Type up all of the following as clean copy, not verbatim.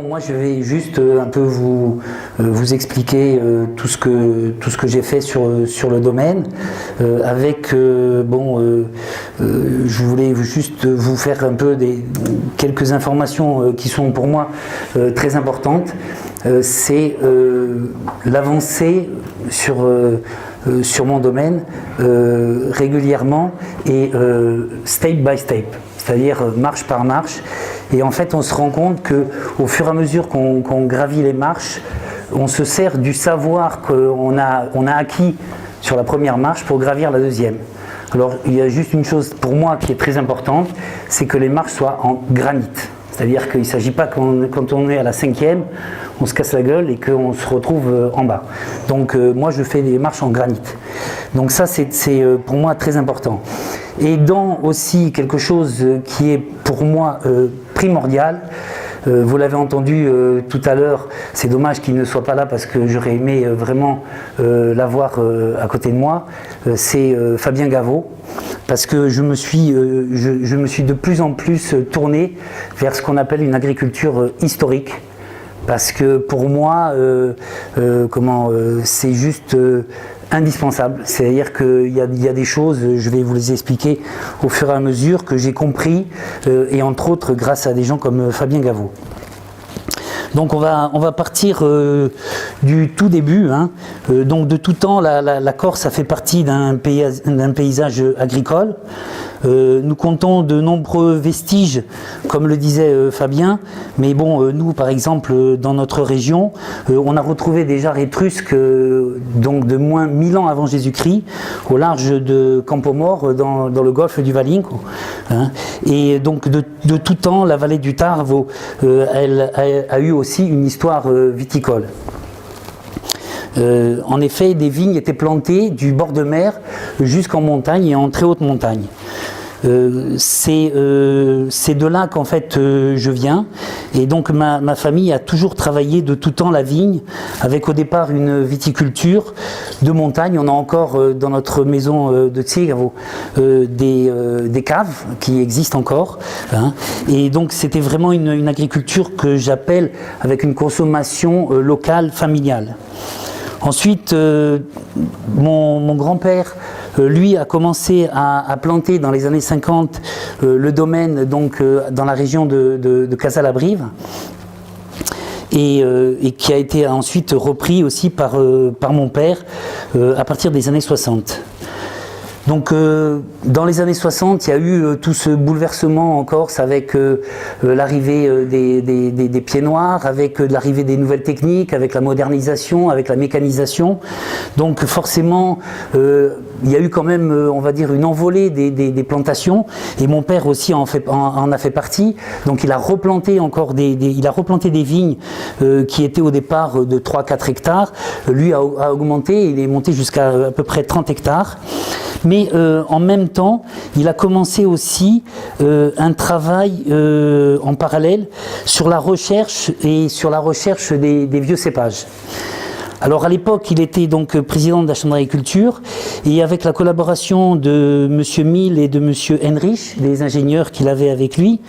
bon, moi je vais juste un peu vous expliquer tout ce que j'ai fait sur le domaine. Je voulais juste vous faire un peu quelques informations qui sont pour moi très importantes. C'est l'avancée sur mon domaine régulièrement et step by step, c'est-à-dire marche par marche. Et en fait, on se rend compte qu'au fur et à mesure qu'on gravit les marches, on se sert du savoir qu'on a acquis sur la première marche pour gravir la deuxième. Alors, il y a juste une chose pour moi qui est très importante, c'est que les marches soient en granit. C'est-à-dire qu'il ne s'agit pas quand on est à la 5e, on se casse la gueule et qu'on se retrouve en bas. Donc moi je fais des marches en granit. Donc ça c'est pour moi très important. Et dans aussi quelque chose qui est pour moi primordial, vous l'avez entendu tout à l'heure, c'est dommage qu'il ne soit pas là parce que j'aurais aimé vraiment l'avoir à côté de moi, c'est Fabien Gaveau. Parce que je me suis de plus en plus tourné vers ce qu'on appelle une agriculture historique. Parce que pour moi, c'est juste indispensable. C'est-à-dire qu'il y a des choses, je vais vous les expliquer au fur et à mesure, que j'ai compris, et entre autres grâce à des gens comme Fabien Gaveau. Donc on va partir du tout début. Donc de tout temps, la Corse a fait partie d'un paysage agricole. Nous comptons de nombreux vestiges, comme le disait Fabien, mais bon, nous par exemple, dans notre région, on a retrouvé des jarres étrusques donc de moins 1000 ans avant Jésus-Christ, au large de Campomor, dans le golfe du Valinco. Et donc de tout temps, la vallée du Tarvo, elle a eu aussi une histoire viticole. En effet, des vignes étaient plantées du bord de mer jusqu'en montagne et en très haute montagne. C'est de là qu'en fait je viens, et donc ma famille a toujours travaillé de tout temps la vigne, avec au départ une viticulture de montagne. On a encore dans notre maison de Tsiegavo des caves qui existent encore, et donc c'était vraiment une agriculture que j'appelle avec une consommation locale, familiale. Ensuite, mon grand-père, lui, a commencé à planter dans les années 50 le domaine donc, dans la région de Casals-la-Brive, et qui a été ensuite repris aussi par mon père à partir des années 60. Donc dans les années 60, il y a eu tout ce bouleversement en Corse avec l'arrivée des pieds noirs, avec l'arrivée des nouvelles techniques, avec la modernisation, avec la mécanisation. Donc forcément, il y a eu quand même, on va dire, une envolée des plantations, et mon père aussi en a fait partie. Donc il a replanté encore il a replanté des vignes qui étaient au départ de 3-4 hectares. Lui a augmenté, il est monté jusqu'à à peu près 30 hectares. Mais en même temps, il a commencé aussi un travail en parallèle sur la recherche des vieux cépages. Alors à l'époque, il était donc président de la Chambre d'agriculture, et avec la collaboration de M. Mill et de M. Henrich, les ingénieurs qu'il avait avec lui,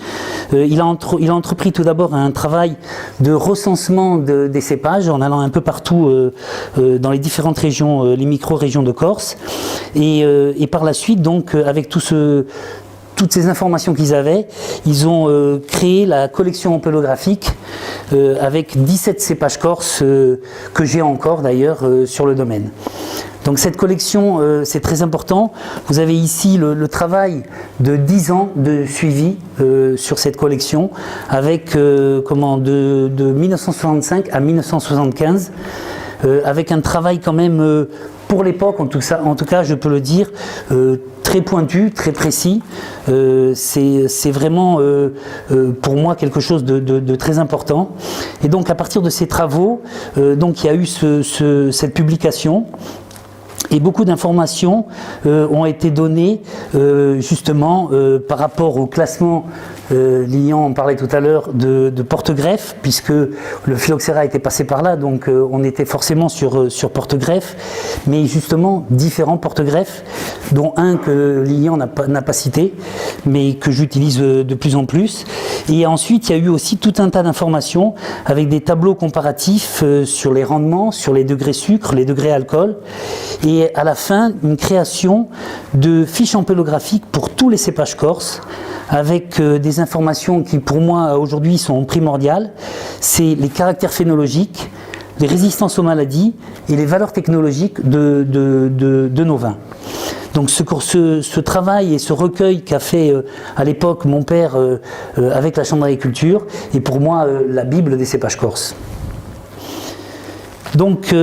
il a entrepris tout d'abord un travail de recensement des cépages en allant un peu partout dans les différentes régions, les micro-régions de Corse, et par la suite, donc avec toutes ces informations qu'ils avaient, ils ont créé la collection ampélographique avec 17 cépages corses que j'ai encore d'ailleurs sur le domaine. Donc cette collection, c'est très important. Vous avez ici le travail de 10 ans de suivi sur cette collection, avec de 1965 à 1975, avec un travail quand même pour l'époque, en tout cas je peux le dire, très pointu, très précis. C'est vraiment pour moi quelque chose de très important. Et donc à partir de ces travaux, donc il y a eu cette publication. Et beaucoup d'informations ont été données justement par rapport au classement, Lilian en parlait tout à l'heure, de porte-greffe, puisque le phylloxéra était passé par là, donc on était forcément sur porte-greffe, mais justement différents porte-greffes, dont un que Lilian n'a pas cité, mais que j'utilise de plus en plus. Et ensuite, il y a eu aussi tout un tas d'informations avec des tableaux comparatifs sur les rendements, sur les degrés sucre, les degrés alcool, et à la fin, une création de fiches ampélographiques pour tous les cépages corses, avec des informations qui pour moi aujourd'hui sont primordiales. C'est les caractères phénologiques, les résistances aux maladies et les valeurs technologiques de nos vins. Donc ce travail et ce recueil qu'a fait à l'époque mon père avec la Chambre d'agriculture est pour moi la Bible des cépages corses. Donc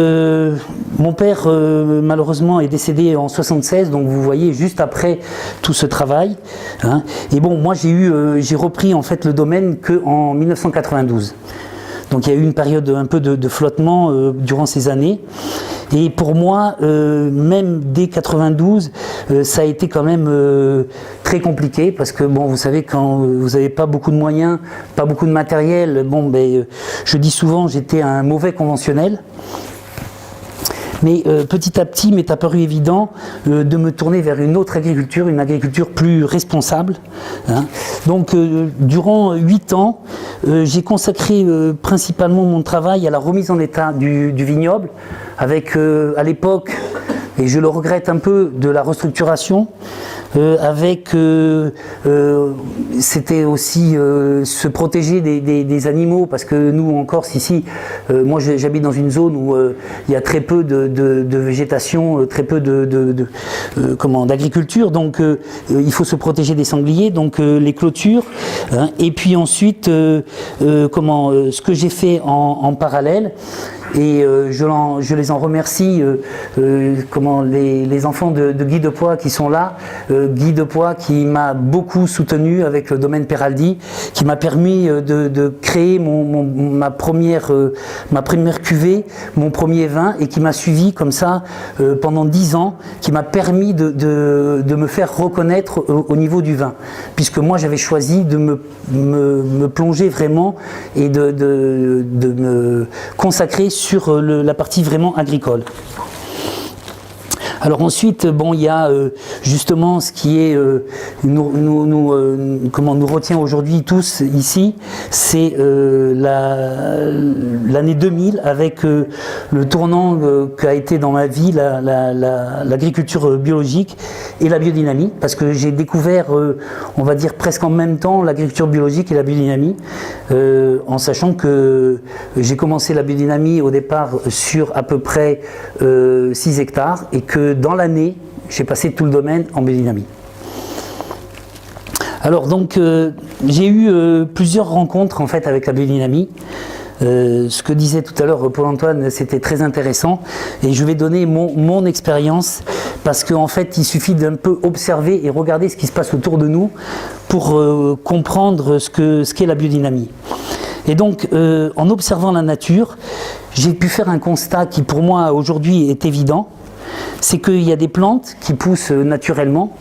mon père malheureusement est décédé en 76, donc vous voyez juste après tout ce travail, hein. Et bon, moi j'ai repris en fait le domaine que en 1992. Donc il y a eu une période un peu de flottement durant ces années. Et pour moi, même dès 92, ça a été quand même très compliqué, parce que bon, vous savez, quand vous n'avez pas beaucoup de moyens, pas beaucoup de matériel, bon, je dis souvent, j'étais un mauvais conventionnel. Mais petit à petit, il m'est apparu évident de me tourner vers une autre agriculture, une agriculture plus responsable, hein. Donc, durant 8 ans, j'ai consacré principalement mon travail à la remise en état du vignoble, avec à l'époque, et je le regrette un peu, de la restructuration, c'était aussi se protéger des animaux, parce que nous en Corse ici, moi j'habite dans une zone où il y a très peu de végétation, très peu d'agriculture, donc il faut se protéger des sangliers, donc les clôtures, hein. Et puis ensuite ce que j'ai fait en parallèle, et je les en remercie, les enfants de Guy Depoix qui sont là, Guy Depoix qui m'a beaucoup soutenu avec le domaine Peraldi, qui m'a permis de créer ma première cuvée, mon premier vin, et qui m'a suivi comme ça pendant 10 ans, qui m'a permis de me faire reconnaître au niveau du vin, puisque moi j'avais choisi de me plonger vraiment et de me consacrer sur la partie vraiment agricole. Alors ensuite, bon, il y a justement ce qui est nous retient aujourd'hui tous ici, c'est l'année 2000, avec le tournant qu'a été dans ma vie l'agriculture biologique et la biodynamie, parce que j'ai découvert, on va dire presque en même temps, l'agriculture biologique et la biodynamie, en sachant que j'ai commencé la biodynamie au départ sur à peu près 6 hectares, et que dans l'année, j'ai passé tout le domaine en biodynamie. Alors donc, j'ai eu plusieurs rencontres en fait avec la biodynamie. Ce que disait tout à l'heure Paul-Antoine, c'était très intéressant, et je vais donner mon expérience, parce qu'en fait, il suffit d'un peu observer et regarder ce qui se passe autour de nous pour comprendre ce qu'est la biodynamie. Et donc, en observant la nature, j'ai pu faire un constat qui pour moi aujourd'hui est évident. C'est qu'il y a des plantes qui poussent naturellement,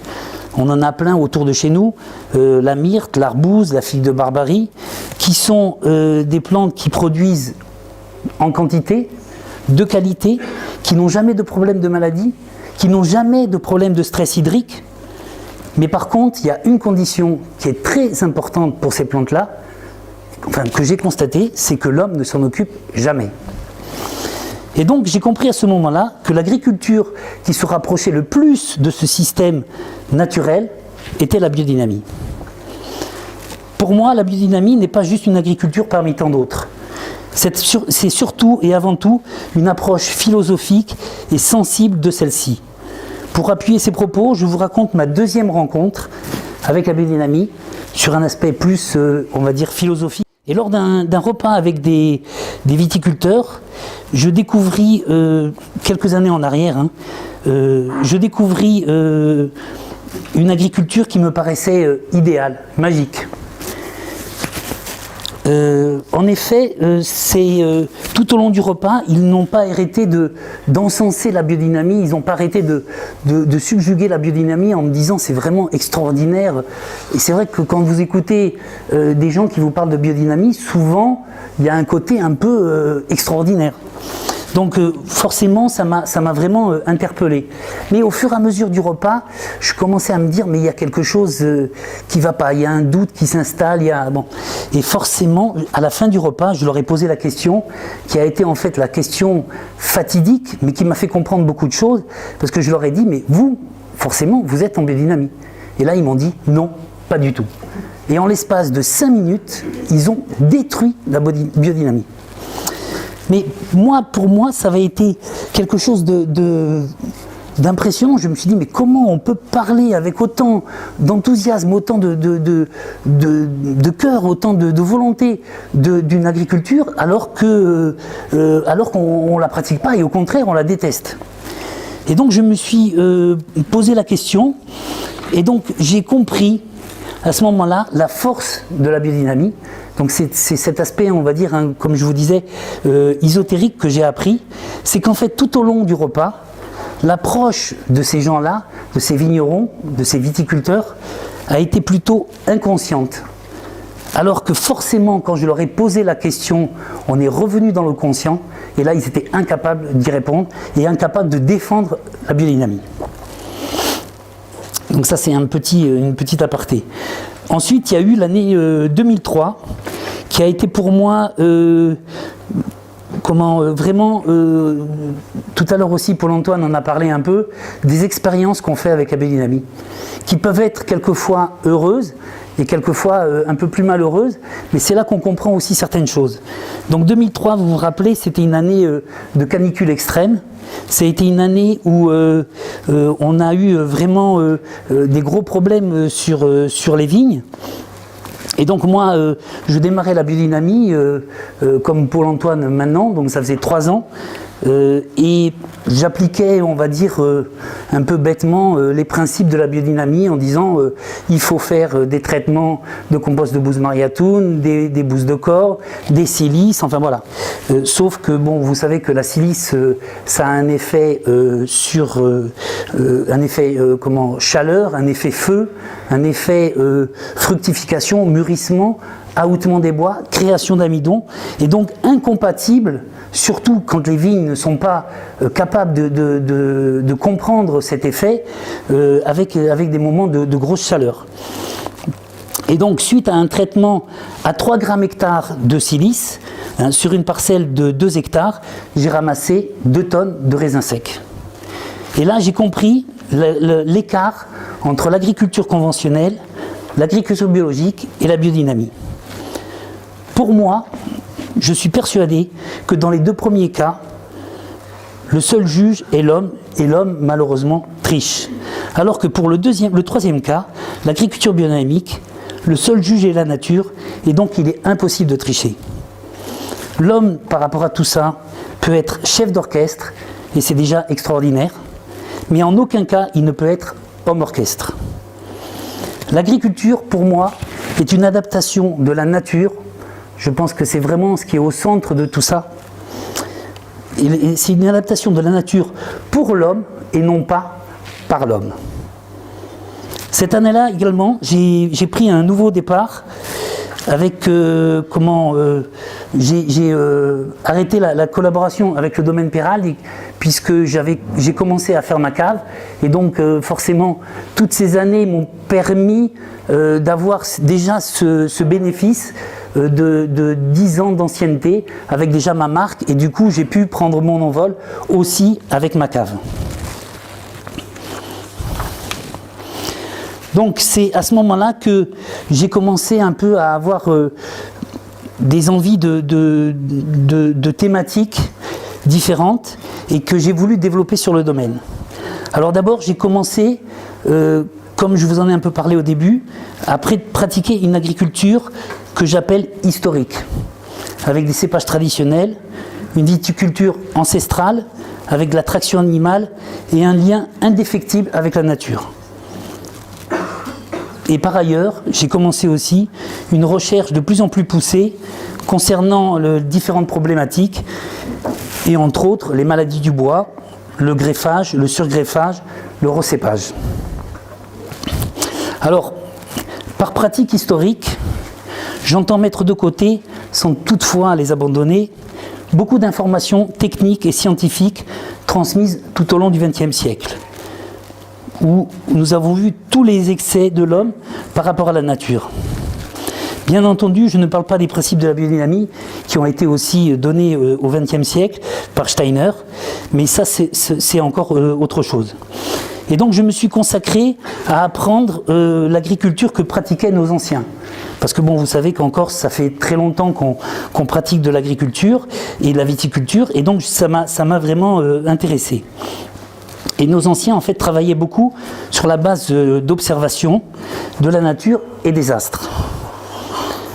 on en a plein autour de chez nous, la myrte, l'arbouse, la figue de Barbarie, qui sont des plantes qui produisent en quantité, de qualité, qui n'ont jamais de problème de maladie, qui n'ont jamais de problème de stress hydrique. Mais par contre, il y a une condition qui est très importante pour ces plantes-là, enfin, que j'ai constatée, c'est que l'homme ne s'en occupe jamais. Et donc j'ai compris à ce moment-là que l'agriculture qui se rapprochait le plus de ce système naturel était la biodynamie. Pour moi, la biodynamie n'est pas juste une agriculture parmi tant d'autres. C'est surtout et avant tout une approche philosophique et sensible de celle-ci. Pour appuyer ces propos, je vous raconte ma deuxième rencontre avec la biodynamie sur un aspect plus, on va dire, philosophique. Et lors d'un repas avec des viticulteurs, je découvris, quelques années en arrière, je découvris une agriculture qui me paraissait idéale, magique. En effet, tout au long du repas, ils n'ont pas arrêté d'encenser la biodynamie, ils n'ont pas arrêté de subjuguer la biodynamie en me disant c'est vraiment extraordinaire. Et c'est vrai que quand vous écoutez des gens qui vous parlent de biodynamie, souvent il y a un côté un peu extraordinaire. Donc forcément, ça m'a vraiment interpellé. Mais au fur et à mesure du repas, je commençais à me dire, mais il y a quelque chose qui ne va pas, il y a un doute qui s'installe. Bon. Et forcément, à la fin du repas, je leur ai posé la question, qui a été en fait la question fatidique, mais qui m'a fait comprendre beaucoup de choses, parce que je leur ai dit, mais vous, forcément, vous êtes en biodynamie. Et là, ils m'ont dit, non, pas du tout. Et en l'espace de 5 minutes, ils ont détruit la biodynamie. Mais pour moi, ça avait été quelque chose d'impressionnant. Je me suis dit, mais comment on peut parler avec autant d'enthousiasme, autant de cœur, autant de volonté d'une agriculture, alors qu'on ne la pratique pas et au contraire, on la déteste. Et donc, je me suis posé la question, et donc j'ai compris à ce moment-là la force de la biodynamie. Donc c'est cet aspect, on va dire, hein, comme je vous disais, ésotérique que j'ai appris. C'est qu'en fait, tout au long du repas, l'approche de ces gens-là, de ces vignerons, de ces viticulteurs, a été plutôt inconsciente. Alors que forcément, quand je leur ai posé la question, on est revenu dans le conscient, et là, ils étaient incapables d'y répondre et incapables de défendre la biodynamie. Donc ça, c'est une petite aparté. Ensuite, il y a eu l'année 2003, qui a été pour moi, vraiment, tout à l'heure aussi, Paul-Antoine en a parlé un peu, des expériences qu'on fait avec la biodynamie, qui peuvent être quelquefois heureuses, et quelquefois un peu plus malheureuses, mais c'est là qu'on comprend aussi certaines choses. Donc 2003, vous vous rappelez, c'était une année de canicule extrême. Ça a été une année où on a eu vraiment des gros problèmes sur les vignes. Et donc moi, je démarrais la biodynamie comme Paul-Antoine maintenant, donc ça faisait 3 ans. Et j'appliquais, on va dire, un peu bêtement les principes de la biodynamie en disant il faut faire des traitements de compost de bouse mariatoun, des bousses de corps, des silices, enfin voilà. Sauf que bon, vous savez que la silice, ça a un effet chaleur, un effet feu, un effet fructification, mûrissement, ahoutement des bois, création d'amidon, et donc incompatible, surtout quand les vignes ne sont pas capables de comprendre cet effet avec des moments de grosse chaleur. Et donc, suite à un traitement à 3 grammes hectare de silice, sur une parcelle de 2 hectares, j'ai ramassé 2 tonnes de raisins secs. Et là, j'ai compris l'écart entre l'agriculture conventionnelle, l'agriculture biologique et la biodynamie. Pour moi, je suis persuadé que dans les 2 premiers cas, le seul juge est l'homme, et l'homme, malheureusement, triche. Alors que pour le 3e cas, l'agriculture biodynamique, le seul juge est la nature, et donc il est impossible de tricher. L'homme, par rapport à tout ça, peut être chef d'orchestre, et c'est déjà extraordinaire, mais en aucun cas, il ne peut être homme orchestre. L'agriculture, pour moi, est une adaptation de la nature. Je pense que c'est vraiment ce qui est au centre de tout ça. Et c'est une adaptation de la nature pour l'homme et non pas par l'homme. Cette année-là également, j'ai pris un nouveau départ avec j'ai arrêté la collaboration avec le domaine Péral puisque j'ai commencé à faire ma cave et donc forcément toutes ces années m'ont permis d'avoir déjà ce bénéfice de 10 ans d'ancienneté avec déjà ma marque et du coup j'ai pu prendre mon envol aussi avec ma cave. Donc c'est à ce moment-là que j'ai commencé un peu à avoir des envies de thématiques différentes et que j'ai voulu développer sur le domaine. Alors d'abord j'ai commencé, comme je vous en ai un peu parlé au début, à pratiquer une agriculture que j'appelle historique, avec des cépages traditionnels, une viticulture ancestrale, avec de la traction animale et un lien indéfectible avec la nature. Et par ailleurs, j'ai commencé aussi une recherche de plus en plus poussée concernant différentes problématiques, et entre autres les maladies du bois, le greffage, le surgreffage, le recépage. Alors, par pratique historique, j'entends mettre de côté, sans toutefois les abandonner, beaucoup d'informations techniques et scientifiques transmises tout au long du XXe siècle, où nous avons vu tous les excès de l'homme par rapport à la nature. Bien entendu, je ne parle pas des principes de la biodynamie qui ont été aussi donnés au XXe siècle par Steiner, mais ça c'est encore autre chose. Et donc je me suis consacré à apprendre l'agriculture que pratiquaient nos anciens. Parce que bon, vous savez qu'en Corse, ça fait très longtemps qu'on pratique de l'agriculture et de la viticulture, et donc ça m'a vraiment intéressé. Et nos anciens, en fait, travaillaient beaucoup sur la base d'observation de la nature et des astres.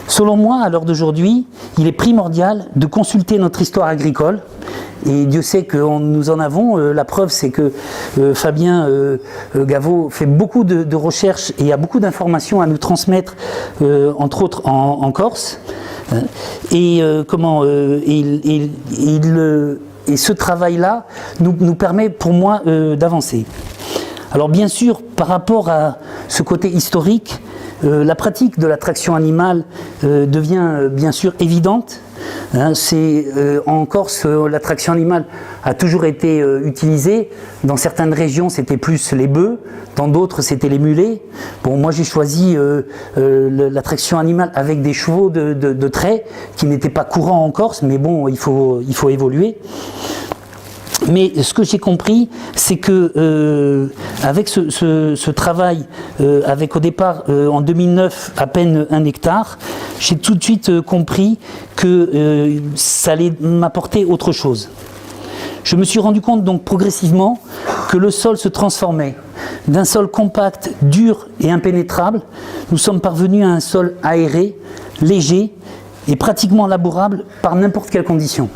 Selon moi, à l'heure d'aujourd'hui, il est primordial de consulter notre histoire agricole. Et Dieu sait que nous en avons. La preuve, c'est que Fabien Gaveau fait beaucoup de recherches et a beaucoup d'informations à nous transmettre, entre autres en Corse. Et ce travail-là nous permet, pour moi, d'avancer. Alors bien sûr, par rapport à ce côté historique, la pratique de la traction animale devient bien sûr évidente. En Corse, la traction animale a toujours été utilisée. Dans certaines régions, c'était plus les bœufs, dans d'autres, c'était les mulets. Bon, moi, j'ai choisi la traction animale avec des chevaux de trait qui n'étaient pas courants en Corse, mais bon, il faut évoluer. Mais ce que j'ai compris, c'est que avec ce travail, avec au départ en 2009 à peine 1 hectare, j'ai tout de suite compris que ça allait m'apporter autre chose. Je me suis rendu compte donc progressivement que le sol se transformait. D'un sol compact, dur et impénétrable, nous sommes parvenus à un sol aéré, léger et pratiquement labourable par n'importe quelle condition.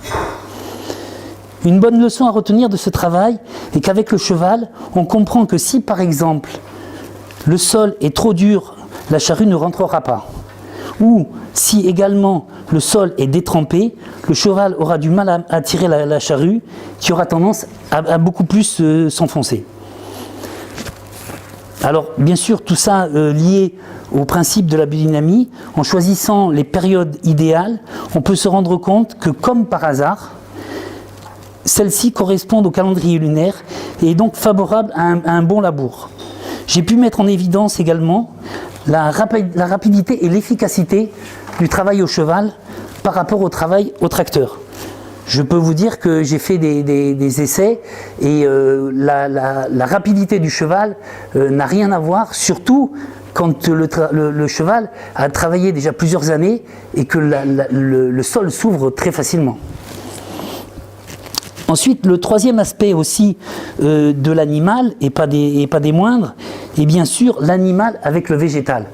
Une bonne leçon à retenir de ce travail est qu'avec le cheval, on comprend que si par exemple le sol est trop dur, la charrue ne rentrera pas. Ou si également le sol est détrempé, le cheval aura du mal à tirer la charrue qui aura tendance à beaucoup plus s'enfoncer. Alors bien sûr tout ça lié au principe de la biodynamie, en choisissant les périodes idéales, on peut se rendre compte que comme par hasard, celles-ci correspondent au calendrier lunaire et est donc favorable à un bon labour. J'ai pu mettre en évidence également la rapidité et l'efficacité du travail au cheval par rapport au travail au tracteur. Je peux vous dire que j'ai fait des essais et la rapidité du cheval n'a rien à voir, surtout quand le cheval a travaillé déjà plusieurs années et que le sol s'ouvre très facilement. Ensuite, le troisième aspect aussi de l'animal, et pas des moindres, est bien sûr l'animal avec le végétal.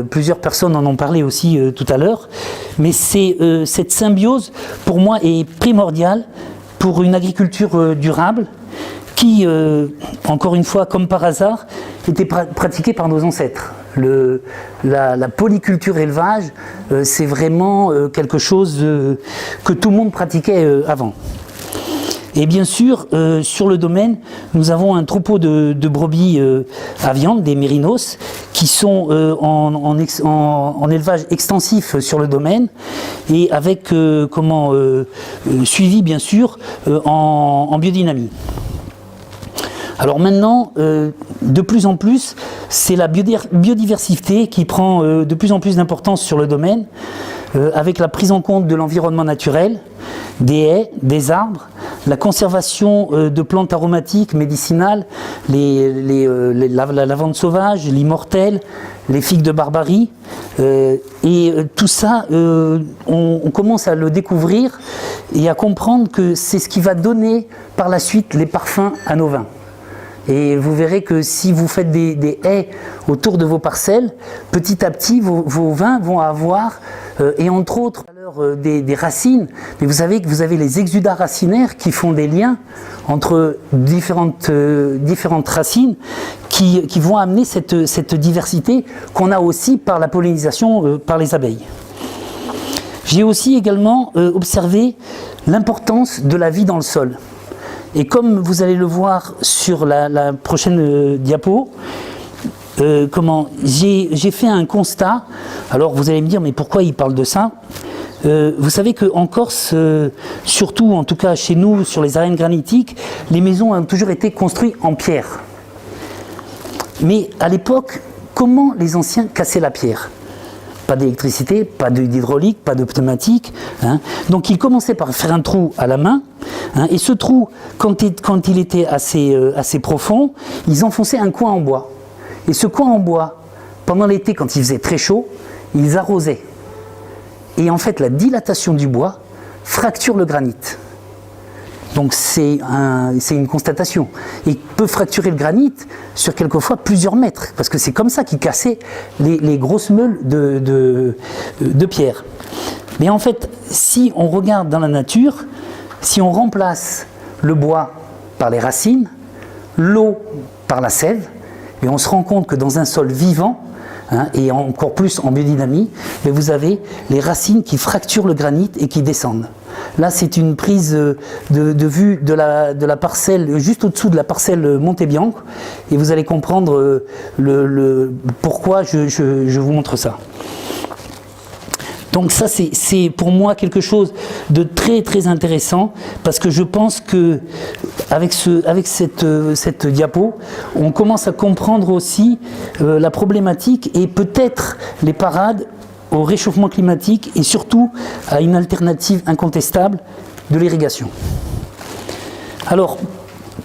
Plusieurs personnes en ont parlé aussi tout à l'heure, mais cette symbiose, pour moi, est primordiale pour une agriculture durable qui, encore une fois, comme par hasard, était pratiquée par nos ancêtres. La polyculture élevage, c'est vraiment quelque chose que tout le monde pratiquait avant. Et bien sûr, sur le domaine, nous avons un troupeau de brebis à viande, des mérinos, qui sont en élevage extensif sur le domaine et avec suivi bien sûr en biodynamie. Alors maintenant, de plus en plus, c'est la biodiversité qui prend de plus en plus d'importance sur le domaine, avec la prise en compte de l'environnement naturel, des haies, des arbres, la conservation de plantes aromatiques, médicinales, la lavande sauvage, l'immortelle, les figues de Barbarie. Et tout ça, on commence à le découvrir et à comprendre que c'est ce qui va donner par la suite les parfums à nos vins. Et vous verrez que si vous faites des haies autour de vos parcelles, petit à petit, vos vins vont avoir, et entre autres, des racines. Mais vous savez que vous avez les exudats racinaires qui font des liens entre différentes racines qui vont amener cette diversité qu'on a aussi par la pollinisation par les abeilles. J'ai aussi également observé l'importance de la vie dans le sol. Et comme vous allez le voir sur la prochaine diapo, j'ai fait un constat. Alors vous allez me dire, mais pourquoi il parle de ça? Vous savez qu'en Corse, surtout en tout cas chez nous, sur les arènes granitiques, les maisons ont toujours été construites en pierre. Mais à l'époque, comment les anciens cassaient la pierre? Pas d'électricité, pas d'hydraulique, pas de pneumatique. Hein. Donc ils commençaient par faire un trou à la main. Hein, et ce trou, quand il était assez profond, ils enfonçaient un coin en bois. Et ce coin en bois, pendant l'été, quand il faisait très chaud, ils arrosaient. Et en fait, la dilatation du bois fracture le granit. Donc c'est une constatation. Il peut fracturer le granit sur quelquefois plusieurs mètres, parce que c'est comme ça qu'il cassait les grosses meules de pierre. Mais en fait, si on regarde dans la nature, si on remplace le bois par les racines, l'eau par la sève, et on se rend compte que dans un sol vivant, hein, et encore plus en biodynamie, mais vous avez les racines qui fracturent le granit et qui descendent. Là, c'est une prise de vue de la parcelle, juste au-dessous de la parcelle Montebianco, et vous allez comprendre pourquoi je vous montre ça. Donc ça, c'est pour moi quelque chose de très très intéressant, parce que je pense que avec cette diapo, on commence à comprendre aussi la problématique et peut-être les parades au réchauffement climatique et surtout à une alternative incontestable de l'irrigation. Alors,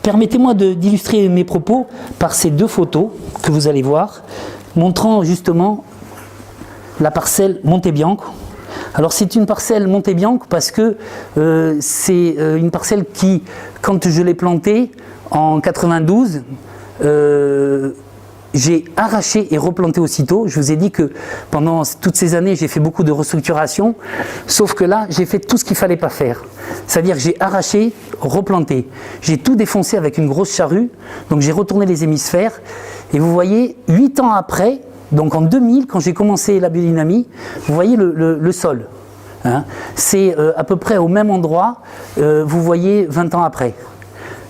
permettez-moi d'illustrer mes propos par ces deux photos que vous allez voir, montrant justement la parcelle Montebianco. Alors c'est une parcelle Montebianco parce que c'est une parcelle qui, quand je l'ai plantée en 92, j'ai arraché et replanté aussitôt. Je vous ai dit que pendant toutes ces années, j'ai fait beaucoup de restructuration, sauf que là, j'ai fait tout ce qu'il ne fallait pas faire. C'est-à-dire que j'ai arraché, replanté. J'ai tout défoncé avec une grosse charrue, donc j'ai retourné les hémisphères. Et vous voyez, 8 ans après, donc en 2000, quand j'ai commencé la biodynamie, vous voyez le sol. Hein, c'est à peu près au même endroit, vous voyez 20 ans après.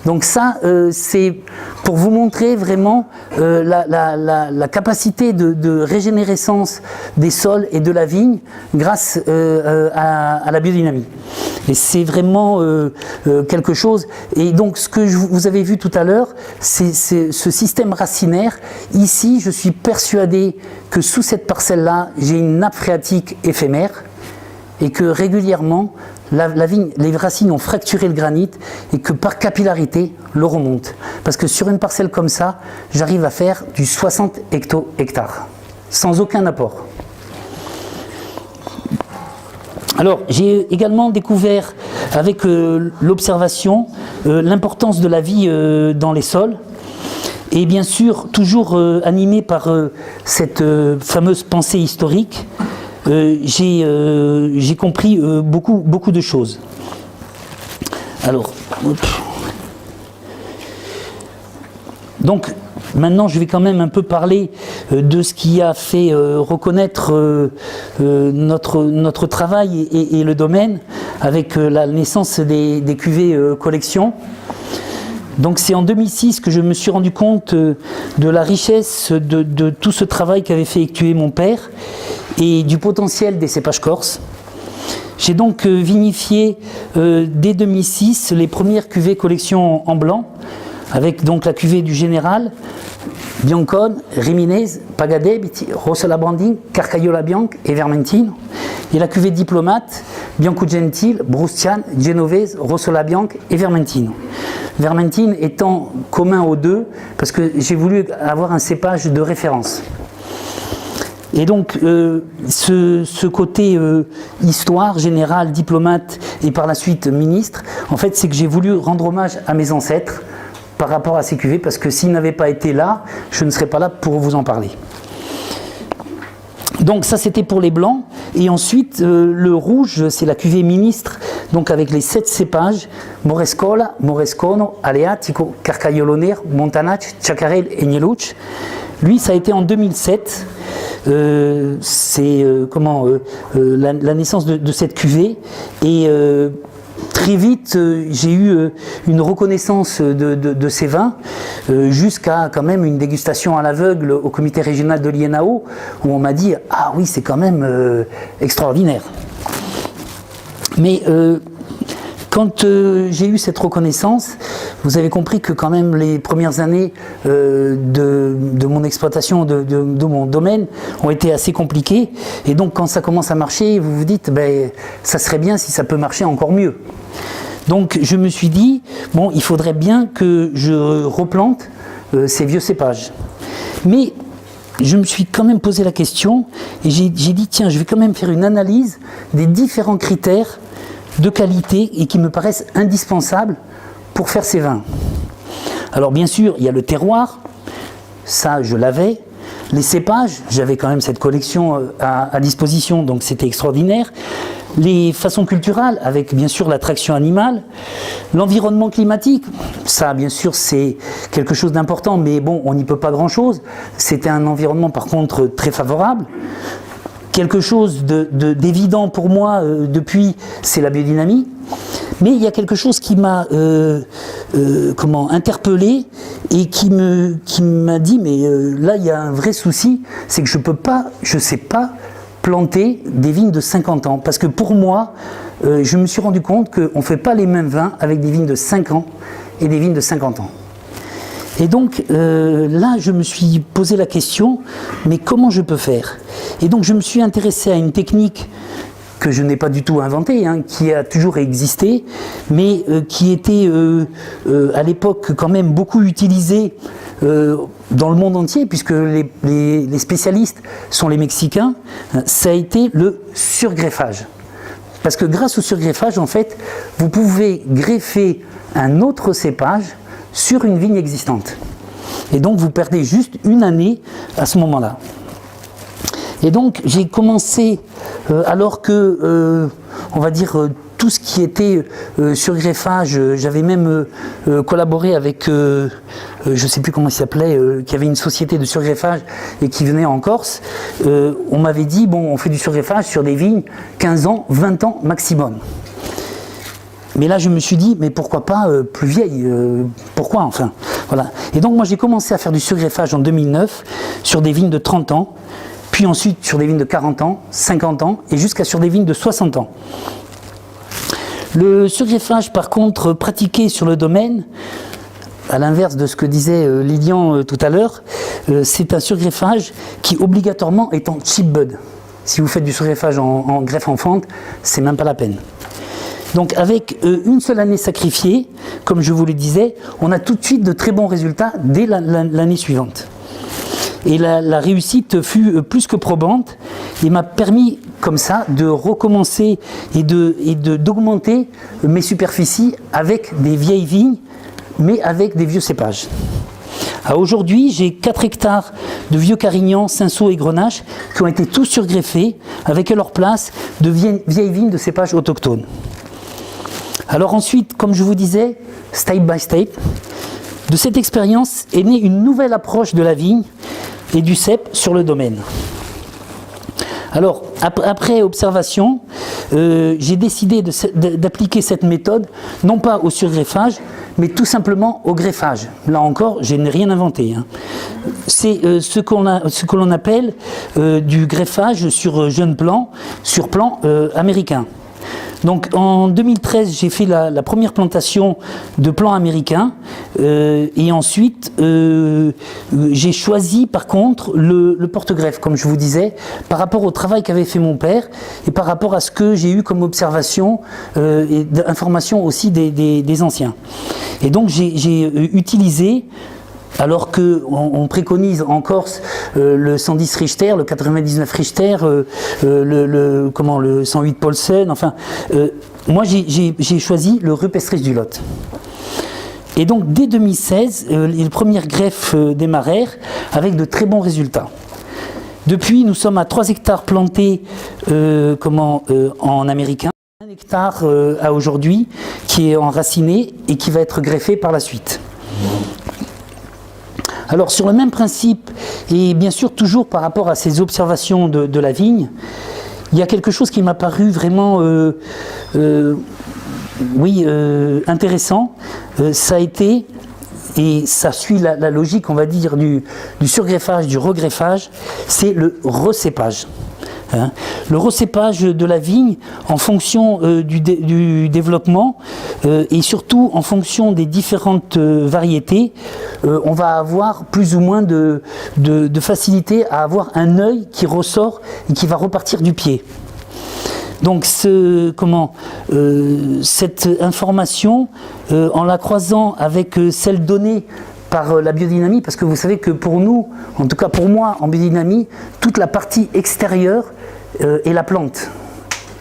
Donc ça, c'est pour vous montrer vraiment la capacité de régénérescence des sols et de la vigne grâce à la biodynamie. Et c'est vraiment quelque chose. Et donc ce que vous avez vu tout à l'heure, c'est ce système racinaire. Ici, je suis persuadé que sous cette parcelle-là, j'ai une nappe phréatique éphémère et que régulièrement, la vigne, les racines ont fracturé le granit et que par capillarité, l'eau remonte. Parce que sur une parcelle comme ça, j'arrive à faire du 60 hecto-hectares, sans aucun apport. Alors, j'ai également découvert avec l'observation l'importance de la vie dans les sols. Et bien sûr, toujours animé par cette fameuse pensée historique, j'ai compris beaucoup de choses. Alors, donc maintenant je vais quand même un peu parler de ce qui a fait reconnaître notre travail et le domaine avec la naissance des cuvées collection. Donc c'est en 2006 que je me suis rendu compte de la richesse de tout ce travail qu'avait fait effectuer mon père et du potentiel des cépages corses. J'ai donc vinifié dès 2006 les premières cuvées collection en blanc, avec donc la cuvée du Général, Biancone, Riminese, Pagadebiti, Rossola Branding, Carcaiola Bianc et Vermentino, et la cuvée Diplomate, Bianco Gentil, Brustian, Genovese, Rossola Bianc et Vermentino. Vermentine étant commun aux deux, parce que j'ai voulu avoir un cépage de référence. Et donc, ce côté histoire, général, diplomate et par la suite ministre, en fait, c'est que j'ai voulu rendre hommage à mes ancêtres par rapport à ces cuvées, parce que s'ils n'avaient pas été là, je ne serais pas là pour vous en parler. Donc ça, c'était pour les blancs. Et ensuite, le rouge, c'est la cuvée ministre donc avec les 7 cépages, Morescola, Morescono, Aleatico, Carcaiolo-Nero, Montanac, Chacarel et Nieluch. Lui, ça a été en 2007, c'est la naissance de cette cuvée, et très vite j'ai eu une reconnaissance de ces vins, jusqu'à quand même une dégustation à l'aveugle au comité régional de l'INAO, où on m'a dit « Ah oui, c'est quand même extraordinaire ». Mais quand j'ai eu cette reconnaissance, vous avez compris que quand même les premières années de mon exploitation, de mon domaine, ont été assez compliquées. Et donc quand ça commence à marcher, vous vous dites, ben, ça serait bien si ça peut marcher encore mieux. Donc je me suis dit, bon, il faudrait bien que je replante ces vieux cépages. Mais je me suis quand même posé la question, et j'ai dit, tiens, je vais quand même faire une analyse des différents critères de qualité et qui me paraissent indispensables pour faire ces vins. Alors bien sûr, il y a le terroir, ça je l'avais, les cépages, j'avais quand même cette collection à disposition, donc c'était extraordinaire, les façons culturelles, avec bien sûr l'attraction animale, l'environnement climatique, ça bien sûr c'est quelque chose d'important, mais bon, on n'y peut pas grand chose, c'était un environnement par contre très favorable. Quelque chose d'évident pour moi depuis, c'est la biodynamie. Mais il y a quelque chose qui m'a interpellé et qui m'a dit, mais là il y a un vrai souci, c'est que je ne sais pas planter des vignes de 50 ans. Parce que pour moi, je me suis rendu compte qu'on ne fait pas les mêmes vins avec des vignes de 5 ans et des vignes de 50 ans. Et donc là, je me suis posé la question, mais comment je peux faire? Et donc je me suis intéressé à une technique que je n'ai pas du tout inventée, hein, qui a toujours existé, mais qui était à l'époque quand même beaucoup utilisée dans le monde entier, puisque les spécialistes sont les Mexicains. Ça a été le surgreffage. Parce que grâce au surgreffage, en fait, vous pouvez greffer un autre cépage sur une vigne existante. Et donc vous perdez juste une année à ce moment-là. Et donc j'ai commencé, alors que, on va dire, tout ce qui était surgreffage, j'avais même collaboré avec, je ne sais plus comment il s'appelait, qui avait une société de surgreffage et qui venait en Corse, on m'avait dit, bon, on fait du surgreffage sur des vignes 15 ans, 20 ans maximum. Mais là, je me suis dit, mais pourquoi pas plus vieille, pourquoi enfin, voilà. Et donc, moi, j'ai commencé à faire du surgreffage en 2009 sur des vignes de 30 ans, puis ensuite sur des vignes de 40 ans, 50 ans, et jusqu'à sur des vignes de 60 ans. Le surgreffage, par contre, pratiqué sur le domaine, à l'inverse de ce que disait Lilian tout à l'heure, c'est un surgreffage qui obligatoirement est en chip bud. Si vous faites du surgreffage en greffe en fente, c'est même pas la peine. Donc avec une seule année sacrifiée, comme je vous le disais, on a tout de suite de très bons résultats dès l'année suivante. Et la réussite fut plus que probante et m'a permis comme ça de recommencer et d'augmenter mes superficies avec des vieilles vignes, mais avec des vieux cépages. Aujourd'hui, j'ai 4 hectares de vieux Carignan, Cinsault et Grenache qui ont été tous surgreffés avec à leur place de vieilles vignes de cépages autochtones. Alors ensuite, comme je vous disais, step by step, de cette expérience est née une nouvelle approche de la vigne et du cep sur le domaine. Alors, après observation, j'ai décidé d'appliquer cette méthode, non pas au surgreffage, mais tout simplement au greffage. Là encore, je n'ai rien inventé, hein. C'est ce que l'on appelle du greffage sur jeune plan, sur plan américain. Donc en 2013, j'ai fait la première plantation de plants américains et ensuite j'ai choisi par contre le porte-greffe, comme je vous disais, par rapport au travail qu'avait fait mon père et par rapport à ce que j'ai eu comme observation et d'information aussi des anciens. Et donc j'ai utilisé, alors qu'on préconise en Corse le 110 Richter, le 99 Richter, le 108 Paulsen, enfin, moi j'ai choisi le Rupestris du Lot. Et donc dès 2016, les premières greffes démarrèrent avec de très bons résultats. Depuis, nous sommes à 3 hectares plantés en américain. 1 hectare à aujourd'hui qui est enraciné et qui va être greffé par la suite. Alors sur le même principe, et bien sûr toujours par rapport à ces observations de la vigne, il y a quelque chose qui m'a paru vraiment intéressant. Ça a été, et ça suit la logique, on va dire, du surgreffage, du regreffage, c'est le recépage. Le recépage de la vigne en fonction du développement et surtout en fonction des différentes variétés, on va avoir plus ou moins de facilité à avoir un œil qui ressort et qui va repartir du pied. Donc cette information, en la croisant avec celle donnée par la biodynamie, parce que vous savez que pour nous, en tout cas pour moi en biodynamie, toute la partie extérieure est la plante.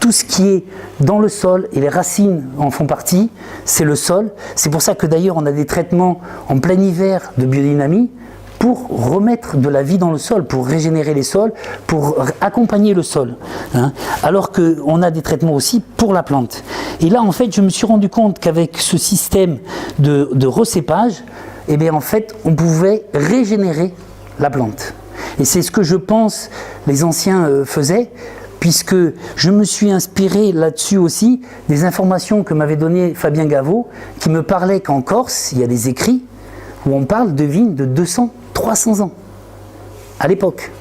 Tout ce qui est dans le sol, et les racines en font partie, c'est le sol. C'est pour ça que d'ailleurs on a des traitements en plein hiver de biodynamie pour remettre de la vie dans le sol, pour régénérer les sols, pour accompagner le sol. Alors qu'on a des traitements aussi pour la plante. Et là en fait je me suis rendu compte qu'avec ce système de recépage, eh bien en fait on pouvait régénérer la plante. Et c'est ce que je pense les anciens faisaient, puisque je me suis inspiré là-dessus aussi des informations que m'avait donné Fabien Gaveau, qui me parlait qu'en Corse, il y a des écrits où on parle de vignes de 200, 300 ans, à l'époque.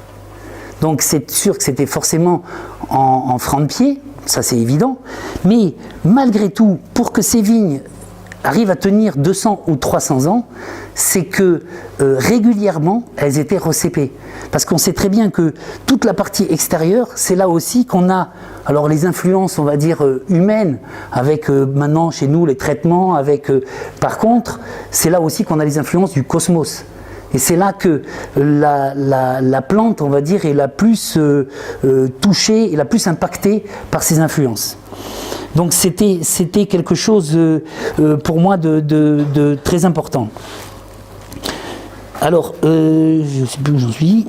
Donc c'est sûr que c'était forcément en francs de pied, ça c'est évident, mais malgré tout, pour que ces vignes arrivent à tenir 200 ou 300 ans, c'est que régulièrement, elles étaient recépées. Parce qu'on sait très bien que toute la partie extérieure, c'est là aussi qu'on a alors les influences, on va dire, humaines, avec maintenant chez nous les traitements, par contre, c'est là aussi qu'on a les influences du cosmos. Et c'est là que la plante, on va dire, est la plus touchée et la plus impactée par ces influences. Donc c'était quelque chose pour moi de très important. Alors, je ne sais plus où j'en suis.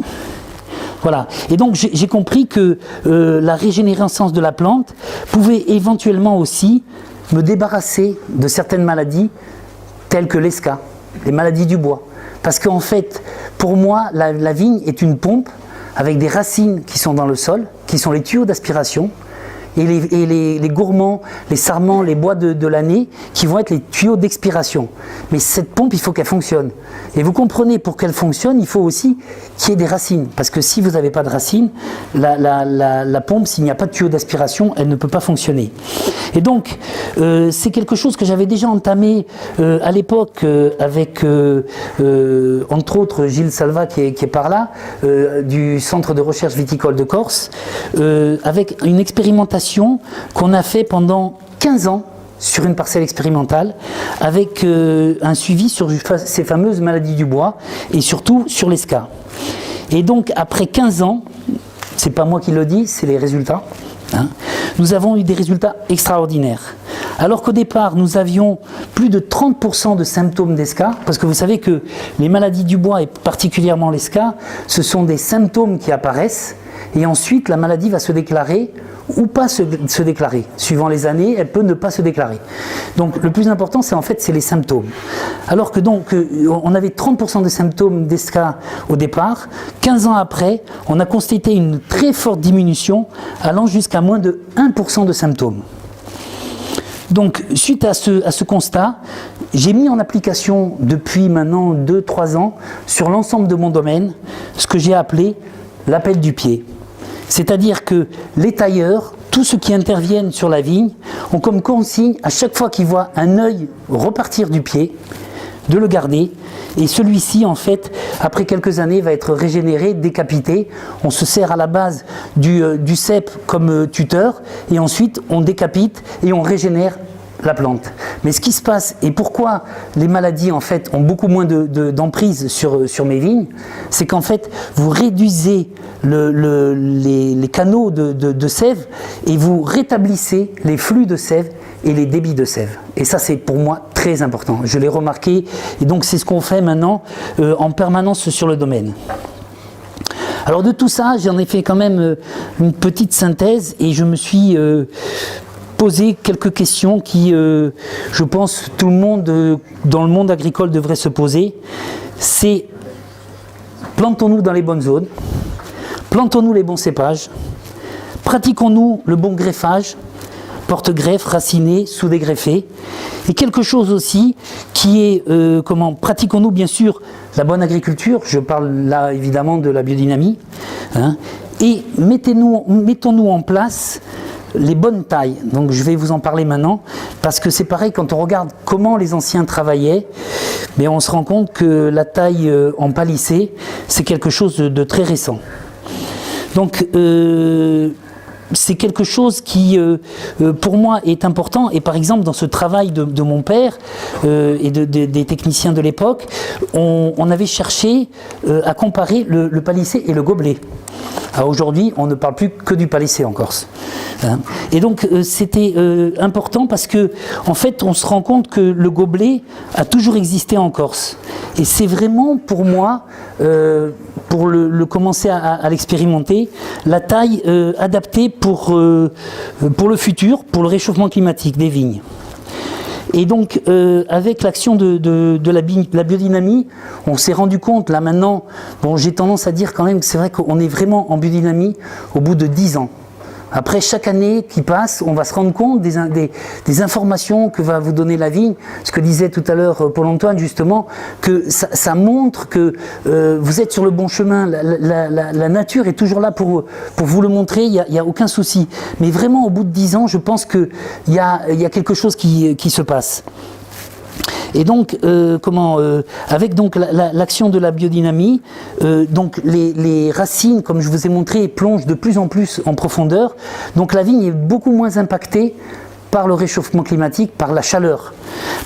Voilà. Et donc j'ai compris que la régénérescence de la plante pouvait éventuellement aussi me débarrasser de certaines maladies telles que l'ESCA, les maladies du bois. Parce qu'en fait, pour moi, la vigne est une pompe avec des racines qui sont dans le sol, qui sont les tuyaux d'aspiration, et les gourmands, les sarments, les bois de l'année qui vont être les tuyaux d'expiration. Mais cette pompe, il faut qu'elle fonctionne. Et vous comprenez, pour qu'elle fonctionne, il faut aussi qu'il y ait des racines. Parce que si vous n'avez pas de racines, la pompe, s'il n'y a pas de tuyau d'aspiration, elle ne peut pas fonctionner. Et donc, c'est quelque chose que j'avais déjà entamé à l'époque avec, entre autres, Gilles Salva qui est par là, du Centre de recherche viticole de Corse, avec une expérimentation qu'on a fait pendant 15 ans sur une parcelle expérimentale avec un suivi sur ces fameuses maladies du bois et surtout sur l'ESCA. Et donc après 15 ans, c'est pas moi qui le dis, c'est les résultats, nous avons eu des résultats extraordinaires. Alors qu'au départ, nous avions plus de 30% de symptômes d'ESCA, parce que vous savez que les maladies du bois, et particulièrement l'ESCA, ce sont des symptômes qui apparaissent, et ensuite la maladie va se déclarer ou pas se déclarer. Suivant les années, elle peut ne pas se déclarer. Donc le plus important, c'est les symptômes. Alors que donc, on avait 30% de symptômes d'ESCA au départ, 15 ans après, on a constaté une très forte diminution, allant jusqu'à moins de 1% de symptômes. Donc, suite à ce constat, j'ai mis en application depuis maintenant 2-3 ans, sur l'ensemble de mon domaine, ce que j'ai appelé l'appel du pied. C'est-à-dire que les tailleurs, tous ceux qui interviennent sur la vigne, ont comme consigne, à chaque fois qu'ils voient un œil repartir du pied, de le garder. Et celui-ci, en fait, après quelques années, va être régénéré, décapité. On se sert à la base du cep comme tuteur, et ensuite on décapite et on régénère la plante. Mais ce qui se passe, et pourquoi les maladies en fait ont beaucoup moins d'emprise sur mes vignes, c'est qu'en fait vous réduisez les canaux de sève et vous rétablissez les flux de sève et les débits de sève. Et ça c'est pour moi très important, je l'ai remarqué, et donc c'est ce qu'on fait maintenant en permanence sur le domaine. Alors de tout ça, j'en ai fait quand même une petite synthèse, et je me suis poser quelques questions qui, je pense, tout le monde dans le monde agricole devrait se poser. C'est: plantons-nous dans les bonnes zones, plantons-nous les bons cépages, pratiquons-nous le bon greffage, porte-greffe, raciné, sous-dégreffé, et quelque chose aussi qui est, pratiquons-nous bien sûr la bonne agriculture, je parle là évidemment de la biodynamie, hein, et mettons-nous en place les bonnes tailles. Donc je vais vous en parler maintenant, parce que c'est pareil, quand on regarde comment les anciens travaillaient, mais on se rend compte que la taille en palissé, c'est quelque chose de très récent. Donc c'est quelque chose qui, pour moi, est important. Et par exemple, dans ce travail de mon père et des techniciens de l'époque, on avait cherché à comparer le palissé et le gobelet. Aujourd'hui, on ne parle plus que du palissé en Corse. Hein. Et donc, c'était important parce que, en fait, on se rend compte que le gobelet a toujours existé en Corse. Et c'est vraiment, pour moi, pour le commencer à l'expérimenter, la taille adaptée pour le futur, pour le réchauffement climatique des vignes. Et donc, avec l'action de la biodynamie, on s'est rendu compte, là maintenant, bon, j'ai tendance à dire quand même que c'est vrai qu'on est vraiment en biodynamie au bout de 10 ans. Après chaque année qui passe, on va se rendre compte des informations que va vous donner la vigne. Ce que disait tout à l'heure Paul-Antoine, justement, que ça montre que vous êtes sur le bon chemin. La nature est toujours là pour vous le montrer, il n'y a aucun souci. Mais vraiment, au bout de 10 ans, je pense qu'il y a quelque chose qui se passe. Et donc, avec donc l'action de la biodynamie, donc les racines, comme je vous ai montré, plongent de plus en plus en profondeur. Donc la vigne est beaucoup moins impactée par le réchauffement climatique, par la chaleur.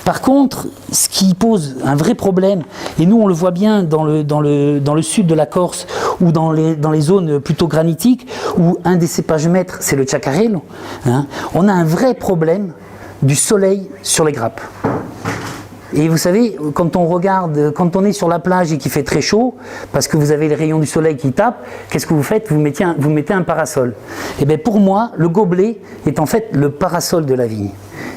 Par contre, ce qui pose un vrai problème, et nous on le voit bien dans le sud de la Corse ou dans les zones plutôt granitiques, où un des cépages maîtres c'est le chacarello, hein, on a un vrai problème du soleil sur les grappes. Et vous savez, quand on est sur la plage et qu'il fait très chaud, parce que vous avez les rayons du soleil qui tapent, qu'est-ce que vous faites ? Vous mettez un parasol. Et bien pour moi, le gobelet est en fait le parasol de la vigne.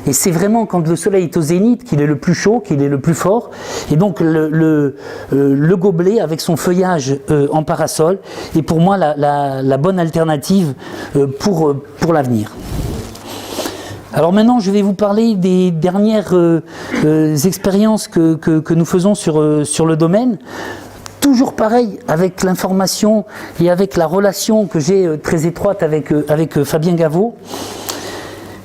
Et c'est vraiment quand le soleil est au zénith qu'il est le plus chaud, qu'il est le plus fort. Et donc le gobelet avec son feuillage en parasol est pour moi la bonne alternative pour l'avenir. Alors maintenant, je vais vous parler des dernières expériences que nous faisons sur le domaine. Toujours pareil, avec l'information et avec la relation que j'ai très étroite avec Fabien Gaveau,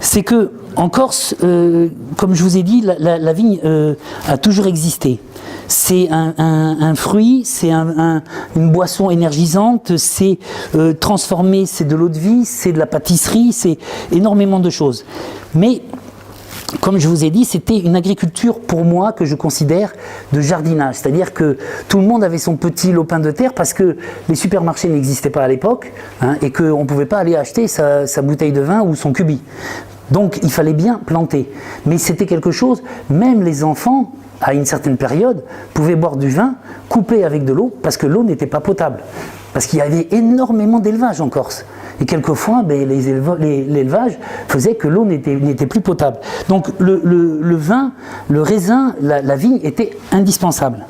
c'est que en Corse, comme je vous ai dit, la vigne a toujours existé. C'est un fruit, c'est une boisson énergisante, c'est transformé, c'est de l'eau de vie, c'est de la pâtisserie, c'est énormément de choses. Mais, comme je vous ai dit, c'était une agriculture pour moi que je considère de jardinage. C'est-à-dire que tout le monde avait son petit lopin de terre parce que les supermarchés n'existaient pas à l'époque, hein, et qu'on ne pouvait pas aller acheter sa bouteille de vin ou son cubi. Donc il fallait bien planter. Mais c'était quelque chose, même les enfants, à une certaine période, pouvaient boire du vin coupé avec de l'eau parce que l'eau n'était pas potable. Parce qu'il y avait énormément d'élevage en Corse. Et quelquefois, l'élevage faisait que l'eau n'était plus potable. Donc le vin, le raisin, la vigne était indispensable.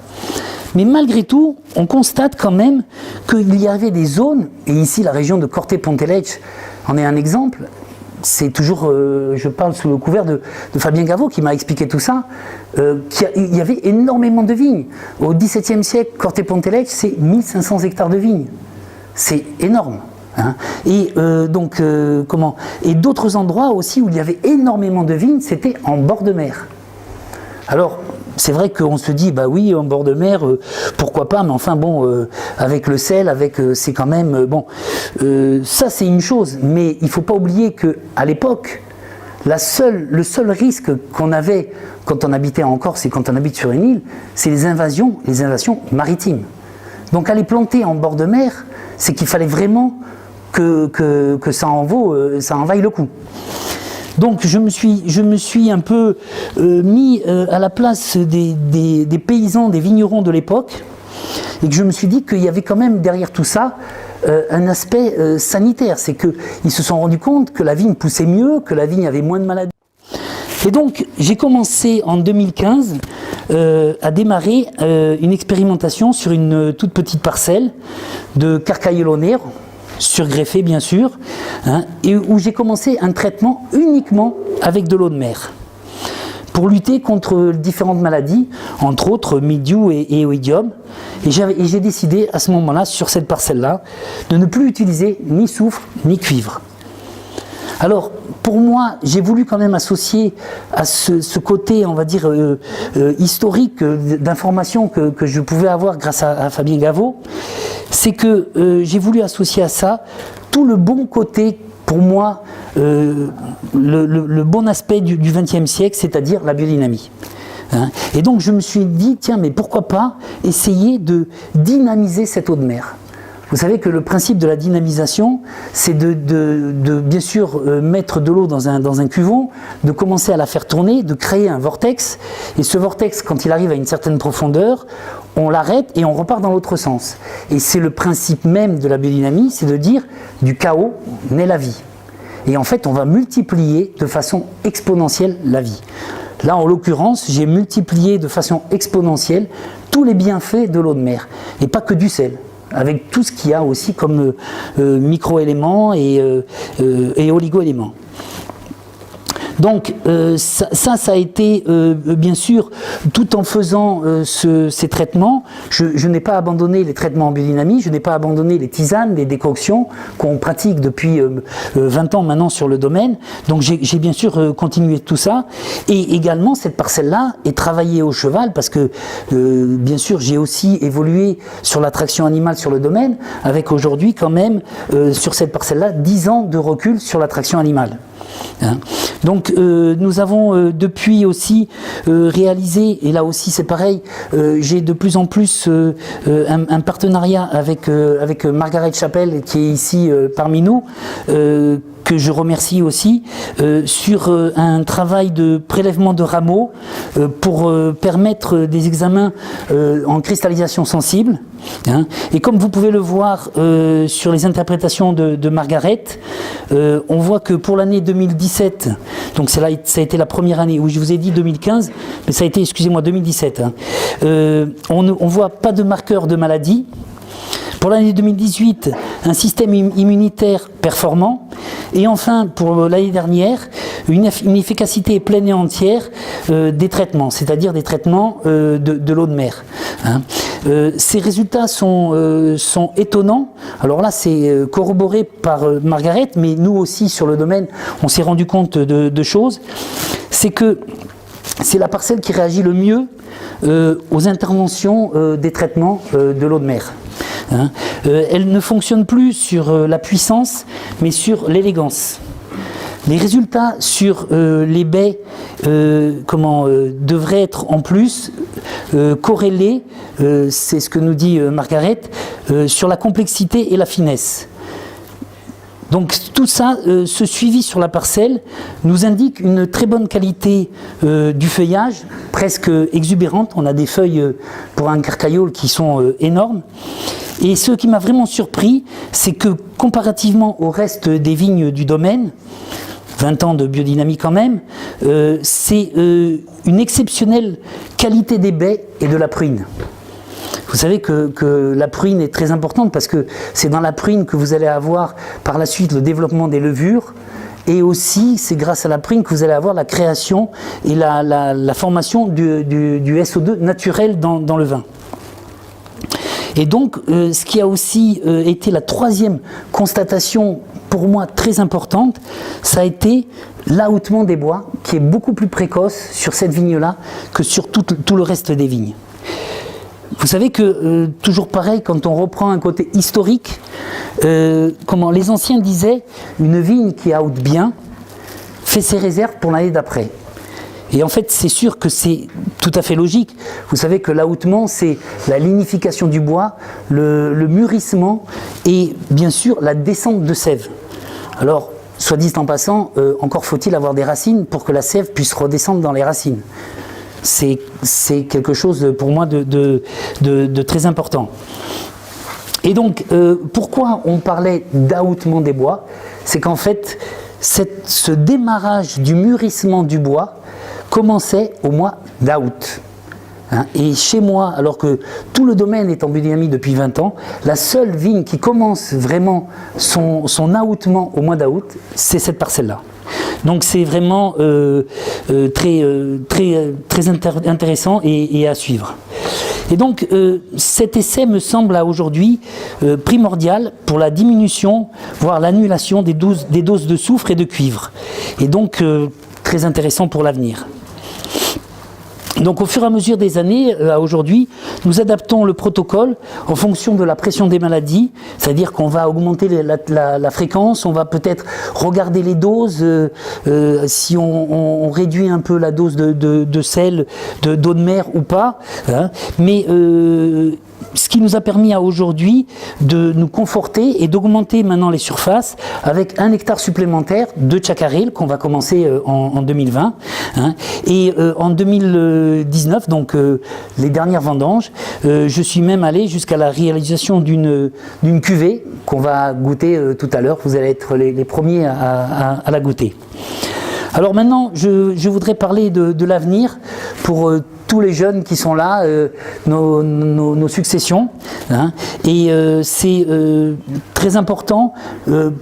Mais malgré tout, on constate quand même qu'il y avait des zones, et ici la région de Corte-Pontelecce en est un exemple. C'est toujours, je parle sous le couvert de Fabien Gaveau qui m'a expliqué tout ça, il y avait énormément de vignes. Au XVIIe siècle, Corte-Pontelecce, c'est 1500 hectares de vignes. C'est énorme. Hein. Et et d'autres endroits aussi où il y avait énormément de vignes, c'était en bord de mer. Alors, c'est vrai qu'on se dit, bah oui, en bord de mer, pourquoi pas, mais enfin bon, avec le sel, c'est quand même, ça c'est une chose, mais il ne faut pas oublier qu'à l'époque, le seul risque qu'on avait quand on habitait en Corse et quand on habite sur une île, c'est les invasions maritimes. Donc aller planter en bord de mer, c'est qu'il fallait vraiment que ça envaille le coup. Donc je me suis un peu mis à la place des paysans, des vignerons de l'époque, et que je me suis dit qu'il y avait quand même derrière tout ça un aspect sanitaire. C'est qu'ils se sont rendus compte que la vigne poussait mieux, que la vigne avait moins de maladies. Et donc, j'ai commencé en 2015 à démarrer une expérimentation sur une toute petite parcelle de Carcaïolo Nero, surgreffée bien sûr, hein, et où j'ai commencé un traitement uniquement avec de l'eau de mer, pour lutter contre différentes maladies, entre autres mildiou et oïdium. Et j'ai décidé à ce moment-là, sur cette parcelle-là, de ne plus utiliser ni soufre ni cuivre. Alors, pour moi, j'ai voulu quand même associer à ce côté, on va dire, historique d'informations que je pouvais avoir grâce à Fabien Gaveau, c'est que j'ai voulu associer à ça tout le bon côté, pour moi, le bon aspect du XXe siècle, c'est-à-dire la biodynamie. Hein. Et donc je me suis dit, tiens, mais pourquoi pas essayer de dynamiser cette eau de mer. Vous savez que le principe de la dynamisation, c'est de bien sûr mettre de l'eau dans un cuvon, de commencer à la faire tourner, de créer un vortex, et ce vortex, quand il arrive à une certaine profondeur, on l'arrête et on repart dans l'autre sens. Et c'est le principe même de la biodynamie, c'est de dire du chaos naît la vie. Et en fait, on va multiplier de façon exponentielle la vie. Là, en l'occurrence, j'ai multiplié de façon exponentielle tous les bienfaits de l'eau de mer, et pas que du sel, avec tout ce qu'il y a aussi comme micro-éléments et oligo-éléments. Donc ça a été bien sûr, tout en faisant ces traitements, je n'ai pas abandonné les traitements en biodynamie, je n'ai pas abandonné les tisanes, les décoctions qu'on pratique depuis 20 ans maintenant sur le domaine. Donc j'ai bien sûr continué tout ça, et également cette parcelle-là est travaillée au cheval, parce que bien sûr j'ai aussi évolué sur la traction animale sur le domaine, avec aujourd'hui quand même sur cette parcelle-là 10 ans de recul sur la traction animale. Hein. Donc nous avons depuis aussi réalisé, et là aussi c'est pareil, j'ai de plus en plus un partenariat avec Margaret Chappell, qui est ici parmi nous, que je remercie aussi, sur un travail de prélèvement de rameaux pour permettre des examens en cristallisation sensible. Hein. Et comme vous pouvez le voir sur les interprétations de Margaret, on voit que pour l'année 2017, donc ça a été la première année, où je vous ai dit 2015, mais ça a été, excusez-moi, 2017, hein, on ne voit pas de marqueur de maladie. Pour l'année 2018, un système immunitaire performant. Et enfin, pour l'année dernière, une efficacité pleine et entière des traitements, c'est-à-dire des traitements de l'eau de mer. Hein. Ces résultats sont étonnants. Alors là, c'est corroboré par Margaret, mais nous aussi, sur le domaine, on s'est rendu compte de choses. C'est que c'est la parcelle qui réagit le mieux aux interventions des traitements de l'eau de mer. Hein. Elle ne fonctionne plus sur la puissance, mais sur l'élégance. Les résultats sur les baies devraient être en plus corrélés, c'est ce que nous dit Margaret, sur la complexité et la finesse. Donc tout ça, ce suivi sur la parcelle nous indique une très bonne qualité du feuillage, presque exubérante. On a des feuilles pour un carcaïol qui sont énormes. Et ce qui m'a vraiment surpris, c'est que comparativement au reste des vignes du domaine, 20 ans de biodynamie quand même, c'est une exceptionnelle qualité des baies et de la pruine. Vous savez que la pruine est très importante, parce que c'est dans la pruine que vous allez avoir par la suite le développement des levures, et aussi c'est grâce à la pruine que vous allez avoir la création et la formation du SO2 naturel dans le vin. Et donc, ce qui a aussi été la troisième constatation pour moi très importante, ça a été l'ahoutement des bois, qui est beaucoup plus précoce sur cette vigne-là que sur tout le reste des vignes. Vous savez que, toujours pareil, quand on reprend un côté historique, les anciens disaient, une vigne qui ahoute bien fait ses réserves pour l'année d'après. Et en fait, c'est sûr que c'est tout à fait logique. Vous savez que l'ahoutement, c'est la lignification du bois, le mûrissement et bien sûr la descente de sève. Alors, soit dit en passant, encore faut-il avoir des racines pour que la sève puisse redescendre dans les racines. C'est quelque chose pour moi de très important. Et donc, pourquoi on parlait d'ahoutement des bois? C'est qu'en fait, ce démarrage du mûrissement du bois commençait au mois d'août. Hein, et chez moi, alors que tout le domaine est en biodynamie depuis 20 ans, la seule vigne qui commence vraiment son ahoutement au mois d'août, c'est cette parcelle-là. Donc c'est vraiment très intéressant et à suivre. Et donc cet essai me semble aujourd'hui primordial pour la diminution, voire l'annulation des doses de soufre et de cuivre. Et donc très intéressant pour l'avenir. Donc au fur et à mesure des années, à aujourd'hui, nous adaptons le protocole en fonction de la pression des maladies, c'est-à-dire qu'on va augmenter la fréquence, on va peut-être regarder les doses, si on réduit un peu la dose de sel, d'eau de mer ou pas, hein, mais ce qui nous a permis à aujourd'hui de nous conforter et d'augmenter maintenant les surfaces avec 1 hectare supplémentaire de chacaril qu'on va commencer en 2020. Hein. Et en 2019, donc les dernières vendanges, je suis même allé jusqu'à la réalisation d'une cuvée qu'on va goûter tout à l'heure. Vous allez être les premiers à la goûter. Alors maintenant, je voudrais parler de l'avenir pour tous les jeunes qui sont là, nos successions. Hein, et c'est très important.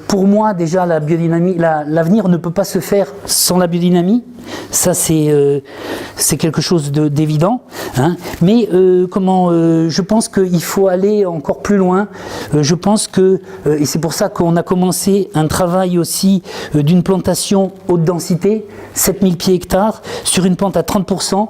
Pour moi, déjà, la biodynamie, l'avenir ne peut pas se faire sans la biodynamie. Ça, c'est quelque chose d'évident. Hein, mais je pense qu'il faut aller encore plus loin. Je pense que, et c'est pour ça qu'on a commencé un travail aussi d'une plantation haute densité, 7000 pieds hectares, sur une plante à 30%,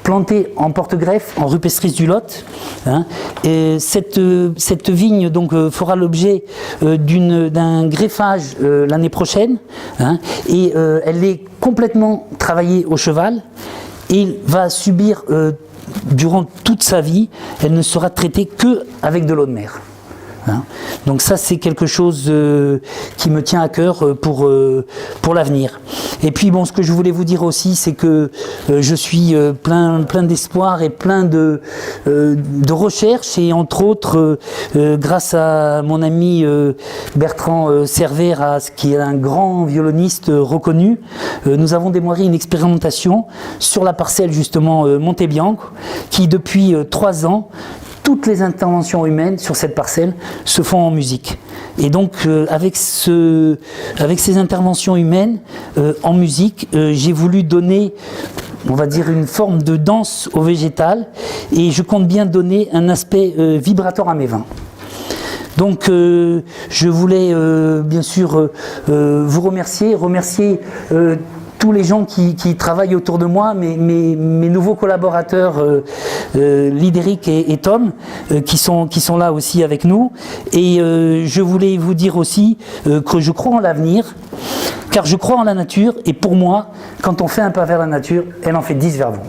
plantée en porte-greffe, en rupestris du Lot. Hein, et cette vigne donc, fera l'objet d'un greffage l'année prochaine. Hein, et elle est complètement travaillée au cheval. Et il va subir, durant toute sa vie, elle ne sera traitée qu'avec de l'eau de mer. Hein. Donc ça, c'est quelque chose qui me tient à cœur pour l'avenir. Et puis bon, ce que je voulais vous dire aussi, c'est que je suis plein d'espoir et plein de recherches, et entre autres, grâce à mon ami Bertrand Cervera, qui est un grand violoniste reconnu, nous avons démarré une expérimentation sur la parcelle justement Montebianco, qui depuis 3 ans, toutes les interventions humaines sur cette parcelle se font en musique. Et donc avec ces interventions humaines en musique, j'ai voulu donner, on va dire, une forme de danse au végétal, et je compte bien donner un aspect vibratoire à mes vins. Donc je voulais bien sûr vous remercier tous les gens qui travaillent autour de moi, mes nouveaux collaborateurs Lidéric et Tom, qui sont là aussi avec nous. Et je voulais vous dire aussi que je crois en l'avenir, car je crois en la nature, et pour moi, quand on fait un pas vers la nature, elle en fait 10 vers vous.